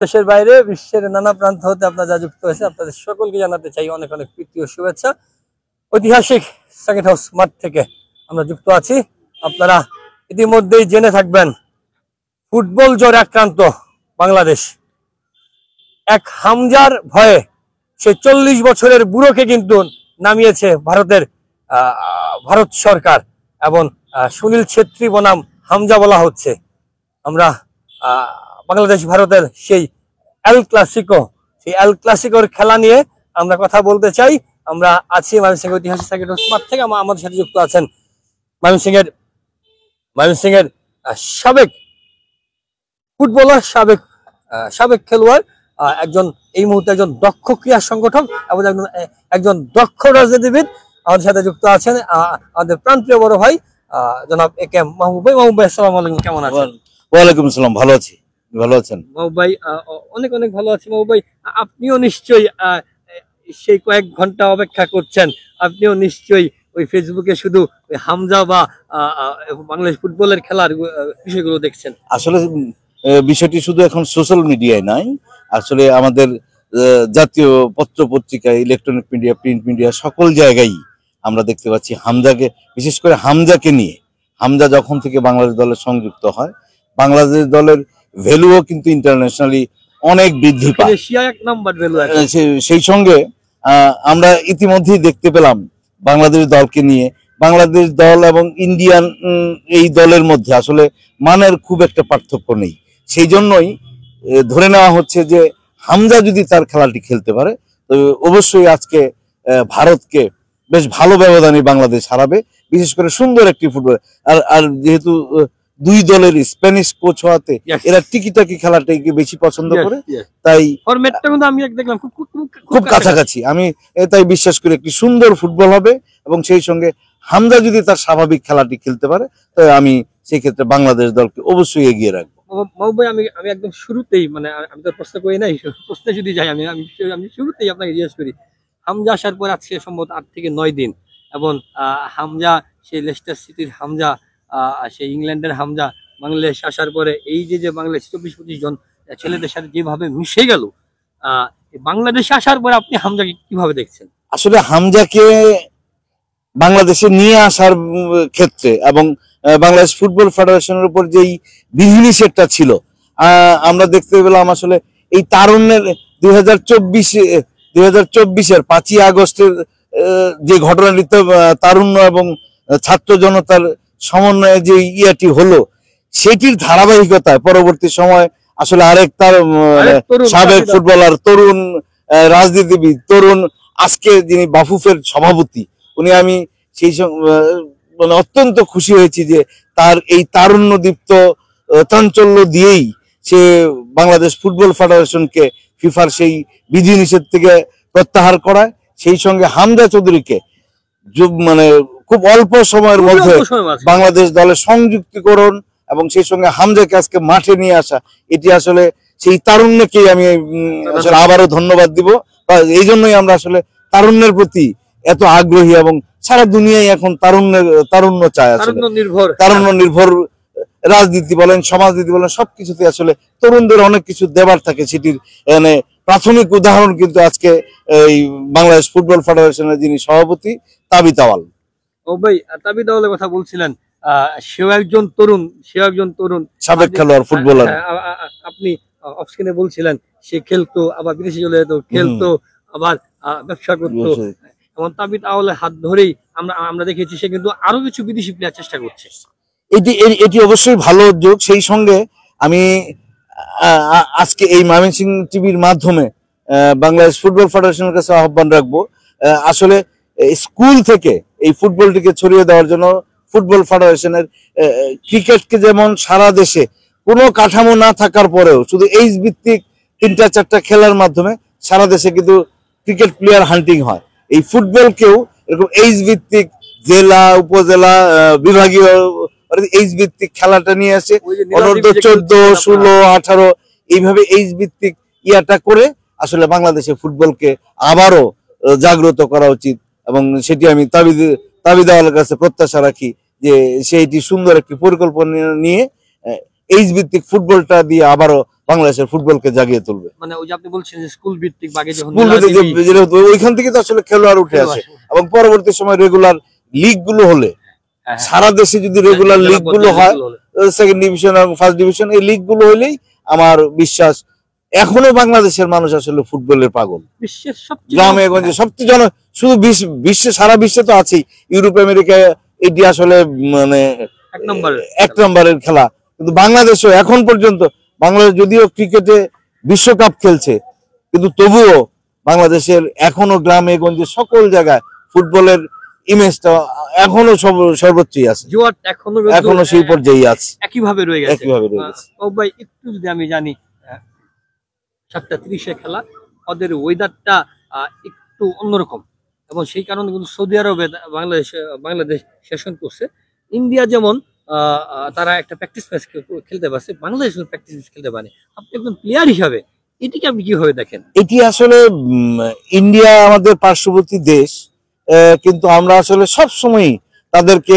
দেশের বাইরে বিশ্বের নানা প্রান্ত হতে আপনারা যুক্ত হয়েছে, আপনাদের সকলকে জানাতে চাই অনেক অনেক প্রীতি ও শুভেচ্ছা। ঐতিহাসিক সাকিট হাউস মাঠ থেকে আমরা যুক্ত আছি। আপনারা ইতিমধ্যেই জেনে থাকবেন, ফুটবল জ্বরে আক্রান্ত বাংলাদেশ। এক হামজার ভয়ে সে 40 বছরের বুড়োকে কিন্তু নামিয়েছে ভারত সরকার, এবং সুনীল ছেত্রী বনাম হামজা বলা হচ্ছে। আমরা বাংলাদেশ ভারতের সেই এল ক্লাসিকোর খেলা নিয়ে আমরা কথা বলতে চাই। আমরা আছি ময়মনসিংহ ঐতিহাসিক সাকিট হাউস মাঠ থেকে। আমাদের সাথে যুক্ত আছেন ময়মনসিংহের সাবেক ফুটবলার, সাবেক খেলোয়াড়, একজন এই মুহূর্তে একজন দক্ষ ক্রীড়া সংগঠক এবং একজন দক্ষ রাজনীতিবিদ। আমাদের সাথে যুক্ত আছেন আমাদের প্রান্তীয় বড় ভাই জনাব এ কে মাহবুব ভাই। মাহবুব ভাই, আসসালামু আলাইকুম, কেমন আছেন? ওয়ালাইকুম আসসালাম, ভালো আছি। ভালো আছেন? মাহবুব ভাই অনেক অনেক ভালো আছি। মাহবুব ভাই, আপনিও নিশ্চয়ই সেই কয়েক ঘন্টা অপেক্ষা করছেন। আপনিও নিশ্চয়ই ওই ফেসবুকে শুধু হামজা বা বাংলাদেশ ফুটবলের খেলার বিষয়গুলো দেখছেন। আসলে বিষয়টি শুধু এখন সোশ্যাল মিডিয়ায় নাই, আসলে আমাদের জাতীয় পত্র পত্রিকা, ইলেকট্রনিক মিডিয়া, প্রিন্ট মিডিয়া সকল জায়গায় আমরা দেখতে পাচ্ছি হামজাকে, বিশেষ করে হামজাকে নিয়ে। হামজা যখন থেকে বাংলাদেশ দলের সংযুক্ত হয়, বাংলাদেশ দলের ভ্যালুও কিন্তু ইন্টারন্যাশনালি অনেক বৃদ্ধি পায়। সেই সঙ্গে আমরা ইতিমধ্যেই দেখতে পেলাম বাংলাদেশ দলকে নিয়ে, বাংলাদেশ দল এবং ইন্ডিয়ান এই দলের মধ্যে আসলে মানের খুব একটা পার্থক্য নেই। সেই জন্যই ধরে নেওয়া হচ্ছে যে হামজা যদি তার খেলাটি খেলতে পারে, তো অবশ্যই আজকে ভারতকে বেশ ভালো ব্যবধানে বাংলাদেশ হারাবে। বিশেষ করে সুন্দর একটি ফুটবল, আর যেহেতু দুই দলের স্প্যানিশ কোচ হওয়াতে এরা টিকিটাকি খেলাটাকে বেশি পছন্দ করে, তাই খুব কাছাকাছি। আমি তাই বিশ্বাস করি একটি সুন্দর ফুটবল হবে, এবং সেই সঙ্গে হামজা যদি তার স্বাভাবিক খেলাটি খেলতে পারে, তাই আমি সেই ক্ষেত্রে বাংলাদেশ দলকে অবশ্যই এগিয়ে রাখবো। মাহবুব ভাই, আমি একদম শুরুতেই, মানে আমি তো প্রশ্ন করি নাই, প্রশ্নে যদি যাই আমি শুরুতেই আপনাকে জিজ্ঞেস করি, হামজা আসার পর আজকে সম্ভবত 8 থেকে 9 দিন, এবং হামজা সেই লেস্টার সিটির হামজা, সেই ইংল্যান্ডের হামজা বাংলাদেশ আসার পরে এই যে বাংলাদেশ 24-25 জন ছেলেদের সাথে যেভাবে মিশে গেল, বাংলাদেশে আসার পরে আপনি হামজাকে কিভাবে দেখছেন? আসলে হামজাকে বাংলাদেশে নিয়ে আসার ক্ষেত্রে এবং বাংলাদেশ ফুটবল ফেডারেশনের উপর যেই বিধিনিষেধটা ছিল, আমরা দেখতে পেলাম আসলে এই তারুণ্যের 2024-এর 5ই আগস্টের যে ঘটনাটিতে তারুণ্য এবং ছাত্র জনতার সমন্বয়ে যে ইয়াটি হলো, সেটির ধারাবাহিকতায় পরবর্তী সময় আসলে আরেক তার সাবেক ফুটবলার, তরুণ রাজনীতিবিদ, তরুণ আজকে যিনি বাফুফের সভাপতি, উনি, আমি সেই মানে অত্যন্ত খুশি হয়েছি যে তার এই তারুণ্যদীপ্ত চাঞ্চল্য দিয়েই সে বাংলাদেশ ফুটবল ফেডারেশনকে ফিফার সেই বিধিনিষেধ থেকে প্রত্যাহার করায়। সেই সঙ্গে হামজা চৌধুরীকে মানে খুব অল্প সময়ের মধ্যে বাংলাদেশ দলের সংযুক্তিকরণ এবং সেই সঙ্গে হামজাকে আজকে মাঠে নিয়ে আসা, এটি আসলে সেই তারুণ্যকেই আমি আসলে আবারও ধন্যবাদ দিব। এই জন্যই আমরা আসলে তারুণ্যের প্রতি এত আগ্রহী, এবং সারা দুনিয়ায় এখন তারুণ্য চায়। আসলে তারুণ্য নির্ভর রাজনীতি বলেন, সমাজনীতি বলেন, সবকিছুতে আসলে তরুণদের অনেক কিছু দেবার থাকে। সেটির মানে প্রাথমিক উদাহরণ কিন্তু আজকে এই বাংলাদেশ ফুটবল ফেডারেশনের যিনি সভাপতি তাবিত আওয়াল। ও ভাই, তাবিত আওয়ালের কথা বলছিলেন, সেও একজন তরুণ সাবেক খেলোয়াড়, ফুটবলার। আপনি অফস্ক্রিনে বলছিলেন সে খেলতো, আবার বিদেশে চলে যেত, খেলতো, আবার ব্যবসা করতো, এবং তাবিত আওয়ালের হাত ধরেই আমরা দেখেছি সে কিন্তু আরো কিছু বিদেশি প্লেয়ার চেষ্টা করছে। এটি অবশ্যই ভালো উদ্যোগ। সেই সঙ্গে আমি আজকে এই ময়মনসিংহ টিভির মাধ্যমে বাংলাদেশ ফুটবল ফেডারেশনের কাছে আহ্বান রাখবো, আসলে স্কুল থেকে এই ফুটবলটিকে ছড়িয়ে দেওয়ার জন্য ফুটবল ফেডারেশনের ক্রিকেটকে যেমন সারা দেশে কোনো কাঠামো না থাকার পরেও শুধু এইচ ভিত্তিক 3-4টা খেলার মাধ্যমে সারা দেশে কিন্তু ক্রিকেট প্লেয়ার হান্টিং হয়, এই ফুটবলকেও এরকম এইচ ভিত্তিক জেলা, উপজেলা, বিভাগীয় এইচ ভিত্তিক খেলাটা নিয়ে আসে। অনূর্ধ্ব 14, 16, 18 এইভাবে এইচ ভিত্তিক ইয়াটা করে আসলে বাংলাদেশে ফুটবলকে আবারও জাগ্রত করা উচিত, এবং সেটি আমি তাবিদ আওয়ালের কাছে প্রত্যাশা রাখি যে সেইটি সুন্দর একটি পরিকল্পনা নিয়ে এইচ ভিত্তিক ফুটবলটা দিয়ে আবারও বাংলাদেশের ফুটবলকে জাগিয়ে তুলবে। মানে ওই যে আপনি বলছেন যে স্কুল ভিত্তিক বাগে যখন ওইখান থেকে তো আসলে খেলোয়াড় উঠে আসে এবং পরবর্তী সময় রেগুলার লিগ গুলো হলে সারা দেশে যদি রেগুলার লিগ গুলো হয়, সেকেন্ড ডিভিশন এবং ফার্স্ট ডিভিশন, এই লিগ গুলো হইলেই আমার বিশ্বাস এখনো বাংলাদেশের মানুষ আসলে ফুটবলের পাগল। গ্রামে গঞ্জে সবচেয়ে শুধু বিশ্বে, সারা বিশ্বে তো আছেই, ইউরোপ আমেরিকা এটি আসলে মানে এক নম্বরের খেলা, কিন্তু বাংলাদেশও এখন পর্যন্ত, বাংলাদেশ যদিও ক্রিকেটে বিশ্বকাপ খেলছে কিন্তু তবুও বাংলাদেশের এখনো গ্রামে গঞ্জে সকল জায়গায় ফুটবলের ইমেজটা এখনো সর্বোচ্চই আছে, এখনো সেই পর্যায়ে আছে, একইভাবে রয়ে গেছে। ও ভাই একটু যদি আমি জানি 7:30 খেলা, ওদের ওয়েদারটা একটু অন্যরকম এবং সেই কারণে কিন্তু সৌদি আরবে বাংলাদেশ সেশন করছে। ইন্ডিয়া যেমন তারা একটা প্র্যাকটিস ম্যাচ খেলতে পারছে, বাংলাদেশ প্র্যাকটিস ম্যাচ খেলতে পারে। আপনি একজন প্লেয়ার হিসাবে এটিকে আপনি কিভাবে দেখেন? এটি আসলে ইন্ডিয়া আমাদের পার্শ্ববর্তী দেশ, কিন্তু আমরা আসলে সব সময় তাদেরকে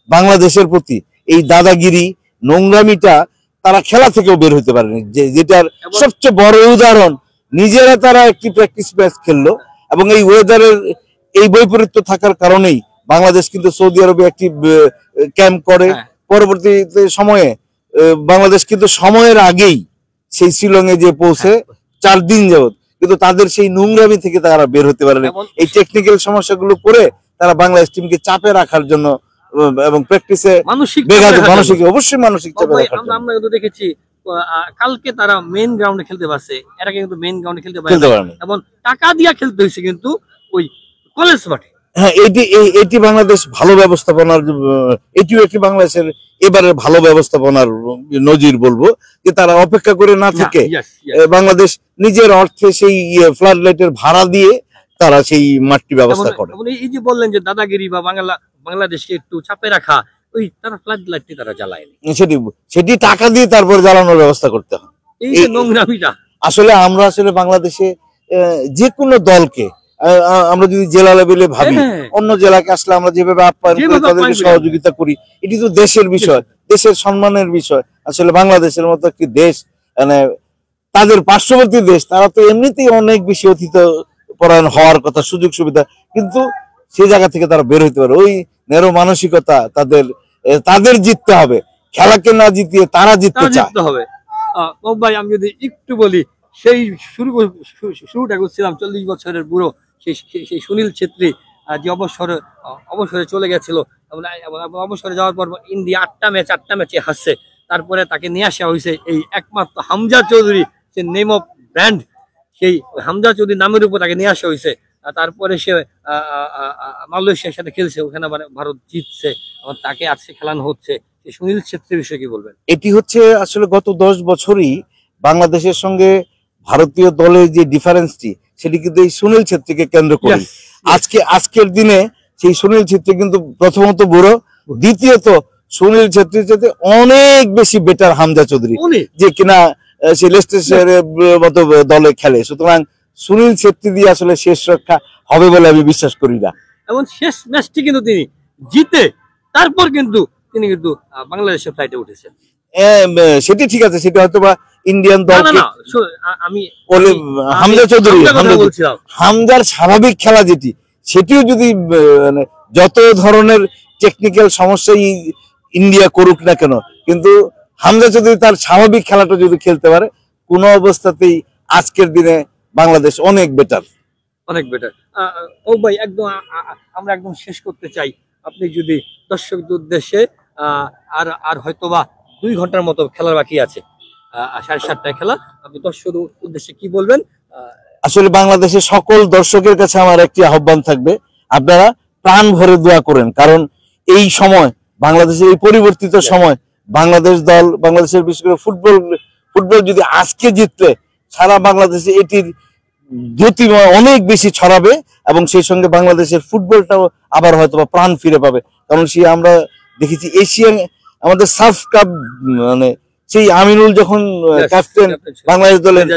বাংলাদেশের প্রতি এই দাদাগিরি নোংরামিটা তারা খেলা থেকেও বের হতে পারেনি, যেটার সবচেয়ে বড় উদাহরণ নিজেরা তারা একটি প্র্যাকটিস ম্যাচ খেললো এবং এই ওয়েদারের এই বৈপরীত্য থাকার কারণেই বাংলাদেশ কিন্তু সৌদি আরবে একটি ক্যাম্প করে। পরবর্তী সময়ে বাংলাদেশ কিন্তু সময়ের আগেই সেই শিলংয়ে যে পৌঁছে 4 দিন যাবত, কিন্তু তাদের সেই নোংরামি থেকে তারা বের হতে পারেনি। এই টেকনিক্যাল সমস্যাগুলো করে তারা বাংলাদেশ টিমকে চাপে রাখার জন্য এবং প্র্যাকটিসে মানসিক অবশ্যই মানসিক চাপে রাখার জন্য। আমরা কিন্তু দেখেছি কালকে তারা মেইন গ্রাউন্ডে খেলতে পারছে, এর আগে কিন্তু মেইন গ্রাউন্ডে খেলতে পারেনি এবং টাকা দিয়ে খেলতে হয়েছে কিন্তু ওই কলেজ মাঠে। হ্যাঁ, এটি বাংলাদেশ ভালো ব্যবস্থাপনার, এটিও একটি বাংলাদেশের এবারে ভালো ব্যবস্থাপনার নজির বলবো, যে তারা অপেক্ষা করে না থেকে বাংলাদেশ নিজের অর্থে সেই ফ্লাড লাইটের ভাড়া দিয়ে তারা সেই মাঠটি ব্যবস্থা করে। এই যে বললেন যে দাদাগিরি বা বাংলাদেশকে একটু চাপে রাখা, ওই তারা ফ্লাড লাইটটি তারা জ্বালায়নি, সেটি টাকা দিয়ে তারপর জ্বালানোর ব্যবস্থা করতে হয়। এই যে নোংরামিটা আসলে আমরা আসলে বাংলাদেশে যে কোনো দলকে আমরা যদি জেলা লেভেলে ভাবি, অন্য জেলাকে আসলে আমরা যেভাবে আপ্যায়ন করি, তাদেরকে সহযোগিতা করি, এটি তো দেশের বিষয়, দেশের সম্মানের বিষয়। আসলে বাংলাদেশের মতো একটি দেশ, মানে তাদের পার্শ্ববর্তী দেশ, তারা তো এমনিতেই অনেক বেশি অতিথি পরায়ণ হওয়ার কথা, সুযোগ সুবিধা, কিন্তু সেই জায়গা থেকে তারা বের হইতে পারে। ওই নেরো মানসিকতা তাদের জিততে হবে, খেলাকে না জিতিয়ে তারা জিততে চায়। ভাই আমি যদি একটু বলি, সেই শুরুটা করছিলাম 40 বছরের বুড়ো সেই সুনীল ছেত্রী যে অবসরে চলে গেছিল, অবসরে যাওয়ার পর ইন্ডিয়া 8টা ম্যাচে হারছে, তারপরে তাকে নিয়ে আসা হয়েছে এই একমাত্র হামজা চৌধুরী, যে নেম অফ ব্র্যান্ড, সেই হামজা চৌধুরী নামের উপর তাকে নিয়ে আসা হয়েছে। তারপরে সে মালয়েশিয়ার সাথে খেলছে, ওখানে ভারত জিতছে, তাকে আজকে খেলানো হচ্ছে। সুনীল ছেত্রীর বিষয়ে কি বলবেন? এটি হচ্ছে আসলে গত 10 বছরই বাংলাদেশের সঙ্গে ভারতীয় দলের যে ডিফারেন্সটি, সেটি কিন্তু এই সুনীল ছেত্রীকে কেন্দ্র করে। আজকের দিনে সেই সুনীল ছেত্রী কিন্তু প্রথমত বুড়ো, দ্বিতীয়ত সুনীল ছেত্রীর সাথে অনেক বেশি বেটার হামজা চৌধুরী, যে কিনা সে লেস্টারশায়ারের মতো দলে খেলে। সুতরাং সুনীল ছেত্রী দিয়ে আসলে শেষ রক্ষা হবে বলে আমি বিশ্বাস করি না। এবং শেষ ম্যাচটি কিন্তু তিনি জিতে তারপর কিন্তু তিনি বাংলাদেশের ফ্লাইটে উঠেছেন। সেটি ঠিক আছে, সেটা হয়তো বা ইন্ডিয়ান দল, আমি হামজা চৌধুরী, হামজার স্বাভাবিক খেলা যেটি, সেটিও যদি যত ধরনের টেকনিক্যাল সমস্যাই ইন্ডিয়া করুক না কেন, কিন্তু হামজা চৌধুরী তার স্বাভাবিক খেলাটা যদি খেলতে পারে, কোনো অবস্থাতেই আজকের দিনে বাংলাদেশ অনেক বেটার। ও ভাই একদম আমরা একদম শেষ করতে চাই, আপনি যদি দর্শকদের উদ্দেশ্যে আর হয়তোবা 2 ঘন্টার মতো খেলার বাকি আছে, 7:30টায় খেলা, আপনি দর্শকদের উদ্দেশ্যে কি বলবেন? আসলে বাংলাদেশের সকল দর্শকের কাছে আমার একটি আহ্বান থাকবে, আপনারা প্রাণ ভরে দোয়া করেন, কারণ এই সময় বাংলাদেশের এই পরিবর্তিত সময় বাংলাদেশ দল, বাংলাদেশের বিশেষ করে ফুটবল যদি আজকে জিতলে সারা বাংলাদেশে এটির গতিময় অনেক বেশি ছড়াবে এবং সেই সঙ্গে বাংলাদেশের ফুটবলটাও আবার হয়তো প্রাণ ফিরে পাবে। কারণ সেই আমরা দেখেছি এশিয়ান আমাদের সার্ফ কাপ, মানে সেই আমিনুল যখন ক্যাপ্টেন বাংলাদেশ দলের,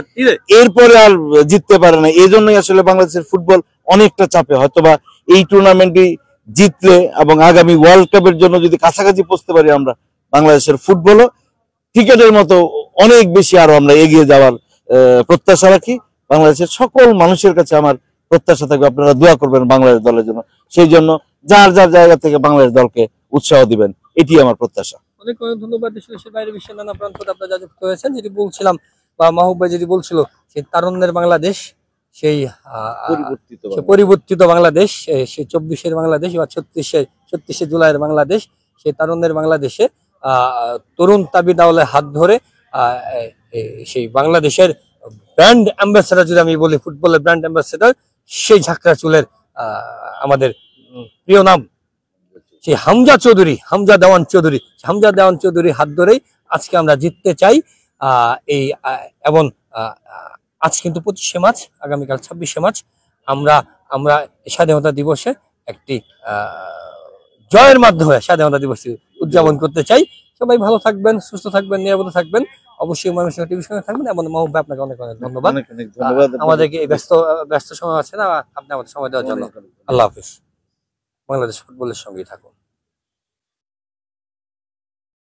এরপরে আর জিততে পারে না। এই জন্যই আসলে বাংলাদেশের ফুটবল অনেকটা চাপে। হয়তোবা এই টুর্নামেন্টটি জিতলে এবং আগামী ওয়ার্ল্ড কাপের জন্য যদি কাছাকাছি পৌঁছতে পারি আমরা, বাংলাদেশের ফুটবলও ক্রিকেটের মতো অনেক বেশি আরো আমরা এগিয়ে যাওয়ার প্রত্যাশা রাখি। বাংলাদেশের সকল মানুষের কাছে আমার প্রত্যাশা থাকবে আপনারা দোয়া করবেন বাংলাদেশ দলের জন্য, সেই জন্য যার যার জায়গা থেকে বাংলাদেশ দলকে উৎসাহ দিবেন, এটি আমার প্রত্যাশা। অনেক অনেক ধন্যবাদ। দেশের বাইরে বিশ্বের নানা প্রান্ত থেকে আপনারা যা যুক্ত হয়েছেন, যেটি বলছিলাম বা মাহবুব ভাই যেটি বলছিল, সেই তারুণ্যের বাংলাদেশ, সেই পরিবর্তিত বাংলাদেশ, সেই 24-এর বাংলাদেশ বা 36শে জুলাইয়ের বাংলাদেশ, সেই তারুণ্যের বাংলাদেশে তরুণ তাবিদাওয়ালের হাত ধরে সেই বাংলাদেশের ব্র্যান্ড অ্যাম্বাসেডর, যদি আমি বলি ফুটবলের ব্র্যান্ড অ্যাম্বাসেডর, সেই ঝাঁকড়া চুলের আমাদের প্রিয় নাম সেই হামজা দেওয়ান চৌধুরী হাত ধরেই আজকে আমরা জিততে চাই। এবং আজ কিন্তু 25শে মার্চ, আগামীকাল 26শে মার্চ, আমরা স্বাধীনতা দিবসে একটি জয়ের মাধ্যমে স্বাধীনতা দিবস উদযাপন করতে চাই। সবাই ভালো থাকবেন, সুস্থ থাকবেন, নিরাপদে থাকবেন, অবশ্যই ময়মনসিংহ টিভির সঙ্গে থাকবেন। এবং মাহবুব ভাই আপনাকে অনেক অনেক ধন্যবাদ। আমাদেরকে এই ব্যস্ত সময় আছে না, আপনি আমাদের সময় দেওয়ার জন্য। আল্লাহ হাফিজ। বাংলাদেশ ফুটবলের সঙ্গেই থাকুন।